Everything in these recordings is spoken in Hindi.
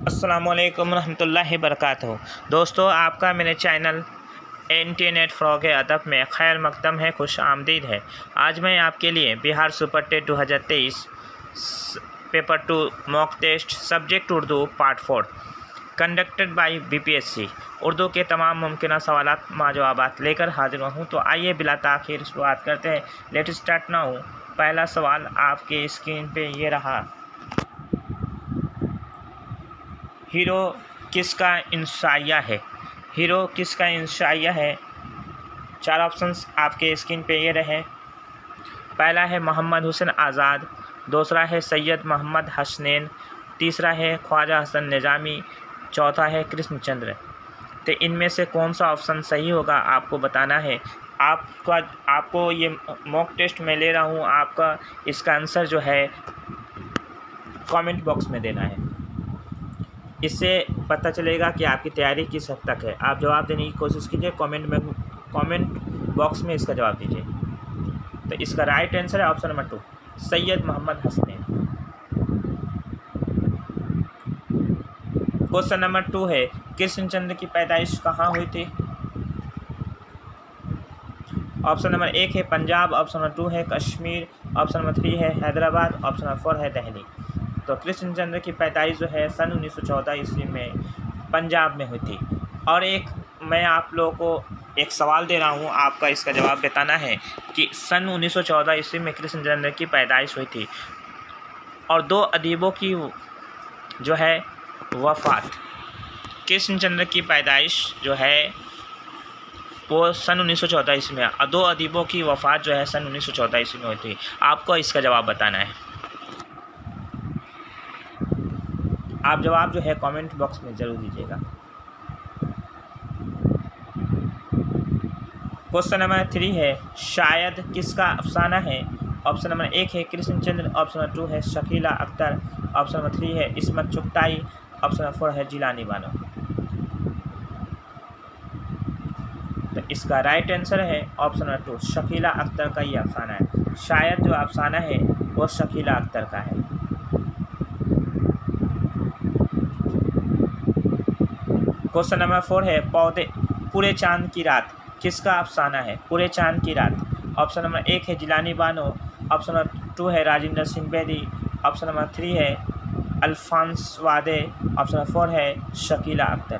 अस्सलामुअलैकुम रहमतुल्लाहि बरकातहू। दोस्तों, आपका मेरे चैनल इंटरनेट फ़रोग़ अदब में खैर मक़दम है, खुश आमदीद है। आज मैं आपके लिए Bihar super TET 2023 paper 2 mock test subject Urdu part 4 conducted by BPSC Urdu के तमाम मुमकिन सवालात जवाबात लेकर हाजिर हूँ। तो आइए बिला ताख़ीर शुरुआत करते हैं। Let start now. पहला सवाल आपके स्क्रीन पे ये रहा। हीरो किसका इंशाइया है? हीरो किसका इंशाइया है? 4 ऑप्शंस आपके स्क्रीन पे ये रहे। पहला है मोहम्मद हुसैन आज़ाद, दूसरा है सैयद मोहम्मद हसनैन, तीसरा है ख्वाजा हसन निज़ामी, चौथा है कृष्णचंद्र। तो इनमें से कौन सा ऑप्शन सही होगा आपको बताना है। आपको ये मॉक टेस्ट में ले रहा हूँ, आपका इसका आंसर जो है कमेंट बॉक्स में देना है। इससे पता चलेगा कि आपकी तैयारी किस हद तक है। आप जवाब देने की कोशिश कीजिए, कमेंट बॉक्स में इसका जवाब दीजिए। तो इसका राइट आंसर है option number 2, Syed Mohammad Hasnain. Question number 2 है, कृष्णचंद्र की पैदाइश कहाँ हुई थी? ऑप्शन नंबर 1 है पंजाब, ऑप्शन नंबर 2 है कश्मीर, ऑप्शन नंबर 3 है हैदराबाद, ऑप्शन नंबर 4 है दिल्ली। तो कृष्णचंद्र की पैदाइश जो है सन 1914 ईस्वी में पंजाब में हुई थी। और एक मैं आप लोगों को एक सवाल दे रहा हूँ, आपका इसका जवाब बताना है कि सन 1914 ईस्वी में कृष्णचंद्र की पैदाइश हुई थी और 2 अदीबों की जो है वफ़ात। कृष्णचंद्र की पैदाइश जो है वो सन 1914 ईस्वी में और 2 अदीबों की वफ़ात जो है सन 1914 ईस्वी में हुई थी। आपको इसका जवाब बताना है। आप जवाब जो है कमेंट बॉक्स में ज़रूर दीजिएगा। क्वेश्चन नंबर 3 है, शायद किसका अफसाना है? ऑप्शन नंबर 1 है कृष्णचंद्र, ऑप्शन नंबर 2 है शकीला अख्तर, ऑप्शन नंबर 3 है इस्मत चुगताई, ऑप्शन नंबर 4 है जिलानी बानो। तो इसका राइट आंसर है ऑप्शन नंबर 2, शकीला अख्तर का ये अफसाना है। शायद जो अफसाना है वो शकीला अख्तर का है। क्वेश्चन नंबर 4 है, पूरे चांद की रात किसका अफसाना है? पूरे चांद की रात। ऑप्शन नंबर 1 है जिलानी बानो, ऑप्शन नंबर 2 है राजेंद्र सिंह बेदी, ऑप्शन नंबर 3 है अल्फांस वादे, ऑप्शन नंबर 4 है शकीला अख्तर।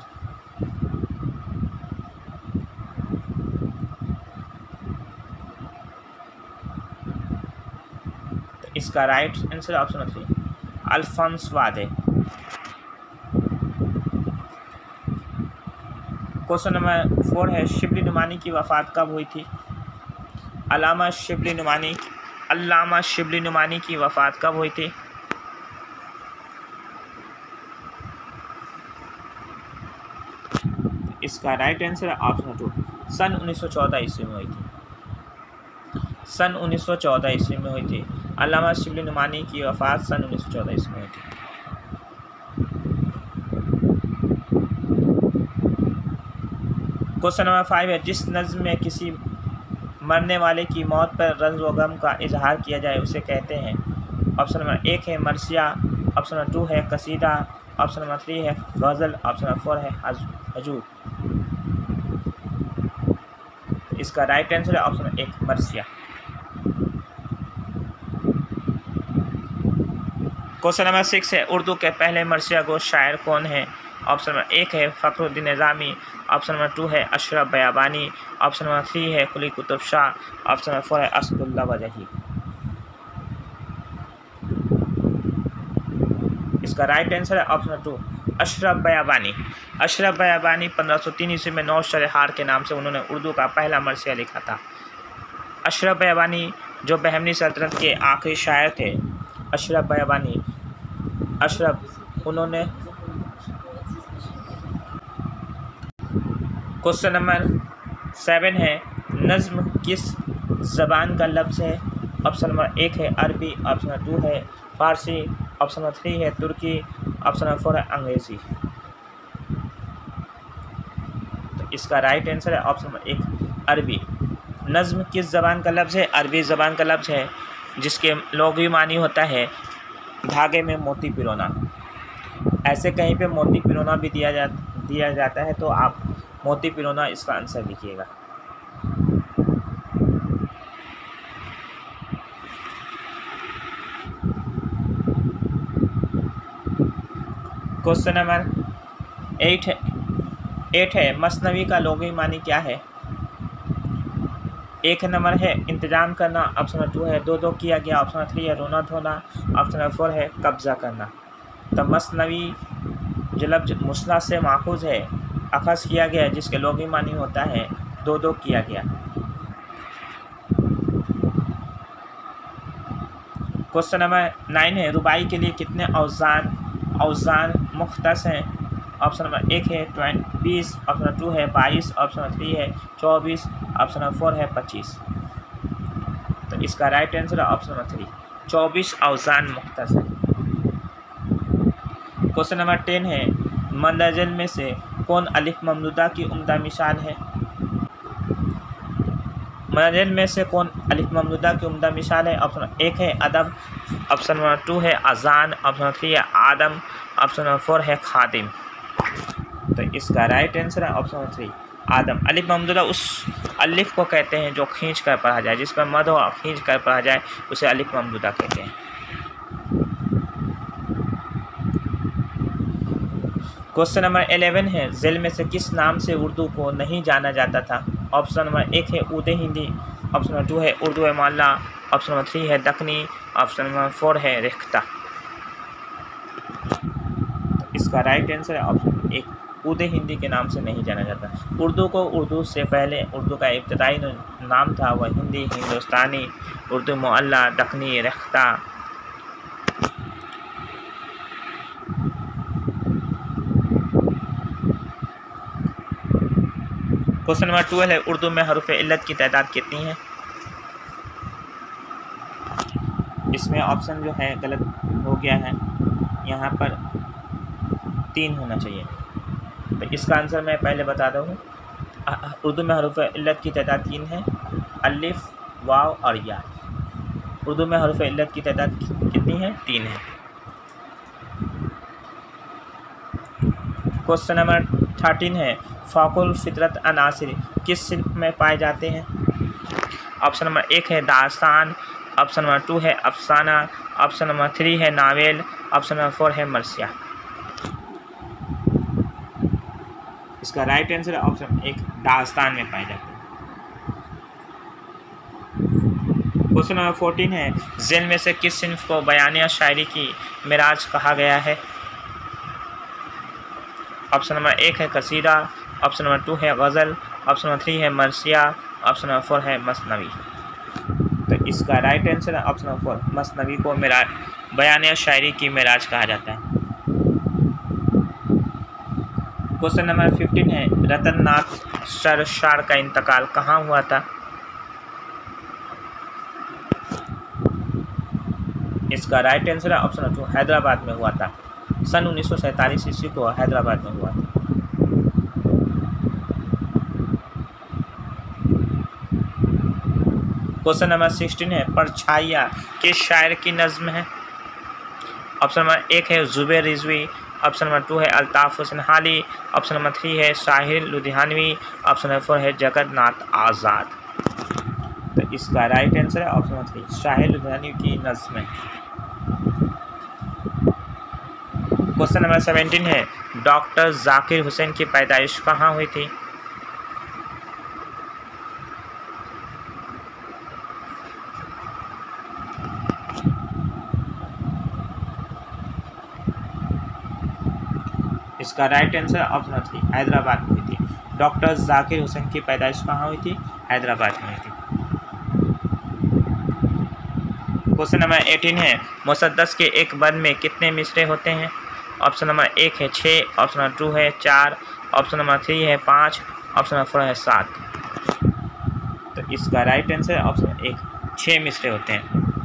तो इसका right answer option number 3, Alphonse वादे। क्वेश्चन नंबर 4 है, शिबली नुमानी की वफ़ात कब हुई थी? अल्लामा शिबली नुमानी की वफ़ात कब हुई थी? इसका राइट आंसर है ऑप्शन 2, सन 1914 ईस्वी में हुई थी। सन 1914 ईस्वी में हुई थी। अल्लामा शिबली नुमानी की वफ़ात सन 1914 ईस्वी में हुई थी। क्वेश्चन नंबर 5 है, जिस नज़्म में किसी मरने वाले की मौत पर रंज व गम का इजहार किया जाए उसे कहते हैं। ऑप्शन नंबर 1 है मरसिया, ऑप्शन नंबर 2 है कसीदा, ऑप्शन नंबर 3 है गज़ल, ऑप्शन नंबर 4 है हजूर। इसका राइट आंसर है ऑप्शन नंबर 1, मरसिया। क्वेश्चन नंबर 6 है, उर्दू के पहले मरसिया गो शायर कौन है? ऑप्शन नंबर 1 है फ़खरुद्दीन निज़ामी, ऑप्शन नंबर 2 है अशरफ बयाबानी, ऑप्शन नंबर 3 है कुली कुतुब शाह, ऑप्शन नंबर 4 है असदुल्ला वजही। इसका राइट आंसर है ऑप्शन नंबर 2, अशरफ बयाबानी। अशरफ बयाबानी 1503 ईस्वी में नौशरहार के नाम से उन्होंने उर्दू का पहला मरसिया लिखा था। अशरफ बयाबानी जो बहमनी सल्तनत के आखिरी शायर थे, अशरफ बयाबानी उन्होंने। क्वेश्चन नंबर 7 है, नज़्म किस ज़बान का लफ्ज़ है? ऑप्शन नंबर 1 है अरबी, ऑप्शन नंबर 2 है फ़ारसी, ऑप्शन नंबर 3 है तुर्की, ऑप्शन नंबर 4 है अंग्रेज़ी। तो इसका राइट आंसर है ऑप्शन नंबर 1, अरबी। नज़्म किस ज़बान का लफ्ज़ है? अरबी ज़बान का लफ्ज़ है, जिसके लुग़वी मानी होता है धागे में मोती पिरोना। ऐसे कहीं पे मोती पिरोना भी दिया जाता है, तो आप मोती पिरोना इसका आंसर लिखिएगा। क्वेश्चन नंबर 8 है मसनवी का लोगी मानी क्या है? 1 नंबर है इंतजाम करना, ऑप्शन नंबर 2 है दो दो किया गया, ऑप्शन नंबर 3 है रोना धोना, ऑप्शन नंबर 4 है कब्जा करना। तो मसनवी जो लफ्ज मुस्ला से माखूज है, अखज़ किया गया, जिसके लोगी मानी होता है दो दो किया गया। क्वेश्चन नंबर 9 है रुबाई के लिए कितने औज़ान मुख्तस हैं? ऑप्शन नंबर 1 है 20, ऑप्शन नंबर 2 है 22, ऑप्शन नंबर 3 है 24, ऑप्शन नंबर 4 है 25। तो इसका राइट आंसर है ऑप्शन नंबर 3, 24 औज़ान मुख्तस है। क्वेश्चन नंबर 10 है मंदरजल में से कौन अलिफ ममदूदा की उम्दा मिसाल है? मंदरजल में से कौन अलिफ ममदूदा की उम्दा मिसाल है? ऑप्शन 1 है अदब, ऑप्शन नंबर 2 है अजान, ऑप्शन नंबर 3 है आदम, ऑप्शन नंबर 4 है खादिम। तो इसका राइट आंसर है ऑप्शन नंबर 3 आदम। अलिफ ममदूदा उस अलिफ को कहते हैं जो खींच कर पढ़ा जाए, जिस पर मद हो खींच कर पढ़ा जाए उसे अलिफ ममदूदा कहते हैं। क्वेश्चन नंबर 11 है ज़ेल में से किस नाम से उर्दू को नहीं जाना जाता था? ऑप्शन नंबर 1 है उर्दू हिंदी, ऑप्शन नंबर 2 है उर्दू माला, ऑप्शन नंबर 3 है दक्कनी, ऑप्शन नंबर 4 है रिख्ता। तो इसका राइट आंसर है ऑप्शन 1 उर्दू हिंदी के नाम से नहीं जाना जाता। उर्दू को उर्दू से पहले उर्दू का इब्तदाई नाम था वह हिंदी, हिंदुस्तानी, उर्दू मुअल्ला, दक्कनी, रिख्ता। क्वेश्चन नंबर 12 है उर्दू में हरूफ इल्लत की तादाद कितनी है? इसमें ऑप्शन जो है गलत हो गया है, यहाँ पर 3 होना चाहिए। तो इसका आंसर मैं पहले बता दूँ। उर्दू में हरूफ इल्लत की तादाद 3 है, अलिफ, वाव और या। उर्दू में हरूफ इल्लत की तादाद कितनी है? 3 है। क्वेश्चन नंबर 13 है फ़ाकुल फितरत अनासिर किस सिन्फ में पाए जाते हैं? ऑप्शन नंबर 1 है दास्तान, ऑप्शन नंबर 2 है अफसाना, ऑप्शन नंबर 3 है नावेल, ऑप्शन नंबर 4 है मरसिया। इसका राइट आंसर है ऑप्शन 1 दास्तान में पाए जाते हैं। क्वेश्चन नंबर 14 है ज़ेल में से किस सिन्फ को बयानिया शायरी की मिराज कहा गया है? ऑप्शन नंबर 1 है कसीदा, ऑप्शन नंबर 2 है गज़ल, ऑप्शन नंबर 3 है मरसिया, ऑप्शन नंबर 4 है मसनवी। तो इसका राइट आंसर है ऑप्शन नंबर 4 मसनवी को बयानिया शायरी की मिराज कहा जाता है। क्वेश्चन नंबर 15 है रतन नाथ सरशार का इंतकाल कहाँ हुआ था? इसका राइट आंसर है ऑप्शन नंबर 2 हैदराबाद में हुआ था। सन 1947 ईस्वी को हैदराबाद में हुआ था। क्वेश्चन नंबर 16 है परछाइयाँ किस शायर की नज़्म है? ऑप्शन नंबर 1 है ज़ुबैर रिज़वी, ऑप्शन नंबर 2 है अल्ताफ़ हुसैन हाली, ऑप्शन नंबर 3 है साहिर लुधियानवी, ऑप्शन नंबर 4 है जगन्नाथ आज़ाद। तो इसका राइट आंसर है ऑप्शन नंबर 3 साहिर लुधियानवी की नज़्म है। क्वेश्चन नंबर 17 है डॉक्टर जाकिर हुसैन की पैदाइश कहाँ हुई थी? इसका right answer option number 3 Hyderabad में हुई थी। डॉक्टर जाकिर हुसैन की पैदाइश कहाँ हुई थी? हैदराबाद में हुई थी। क्वेश्चन नंबर 18 है मुसद्दस के एक बंद में कितने मिसरे होते हैं? ऑप्शन नंबर 1 है 6, ऑप्शन नंबर 2 है 4, ऑप्शन नंबर 3 है 5, ऑप्शन नंबर 4 है 7। तो इसका राइट आंसर ऑप्शन 1 6 मिसरे होते हैं।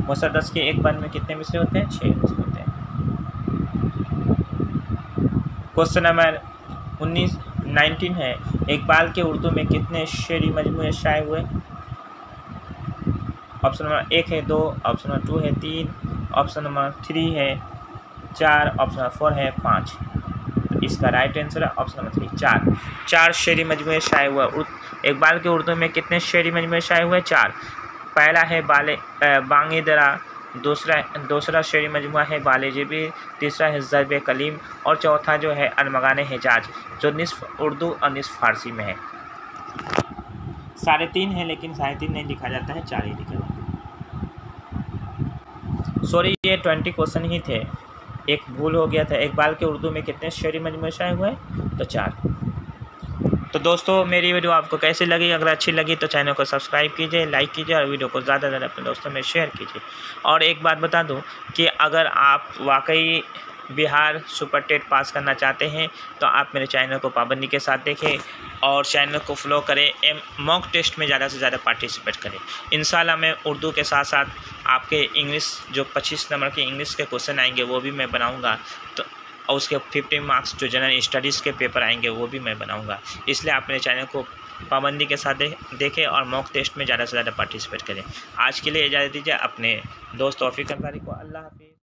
मुसद्दस के एक बंद में कितने मिसरे होते हैं? 6 मिसरे होते हैं। क्वेश्चन नंबर 19 है इकबाल के उर्दू में कितने शेरी मजमूए शाये हुए? ऑप्शन नंबर 1 है 2, ऑप्शन नंबर 2 है 3, ऑप्शन नंबर 3 है 4, ऑप्शन नंबर 4 है 5। इसका राइट आंसर है ऑप्शन नंबर 3 4 शेरी मजमूए शाये हुआ। इकबाल के उर्दू में कितने शेरी मजमूए शाये हुए? 4। पहला है बांगी दरा, दूसरा शेरी मजमुआ है बाले जिबी, तीसरा है ज़र्ब कलीम और चौथा जो है अरमगान हिजाज, जो निस्फ उर्दू और निस्फ फारसी में है। 3.5 है, लेकिन 3.5 नहीं लिखा जाता है, 4 ही लिखा जाता है। सॉरी, ये 20 क्वेश्चन ही थे, एक भूल हो गया था। इकबाल के उर्दू में कितने शेरी मजमूए शाये हुए? तो 4। तो दोस्तों, मेरी वीडियो आपको कैसी लगी? अगर अच्छी लगी तो चैनल को सब्सक्राइब कीजिए, लाइक कीजिए और वीडियो को ज़्यादा से ज़्यादा अपने दोस्तों में शेयर कीजिए। और एक बात बता दूं कि अगर आप वाकई बिहार सुपर टेट पास करना चाहते हैं तो आप मेरे चैनल को पाबंदी के साथ देखें और चैनल को फॉलो करें, मॉक टेस्ट में ज़्यादा से ज़्यादा पार्टिसिपेट करें। इंशाल्लाह मैं उर्दू के साथ साथ आपके इंग्लिश, जो 25 नंबर के इंग्लिश के क्वेश्चन आएंगे वो भी मैं बनाऊँगा, तो और उसके 50 मार्क्स जो जनरल स्टडीज़ के पेपर आएंगे वो भी मैं बनाऊंगा। इसलिए आप मेरे चैनल को पाबंदी के साथ देखें और मॉक टेस्ट में ज़्यादा से ज़्यादा पार्टिसिपेट करें। आज के लिए इजाज़त दीजिए, अपने दोस्त तौफीक अंसारी को। अल्लाह हाफिज़।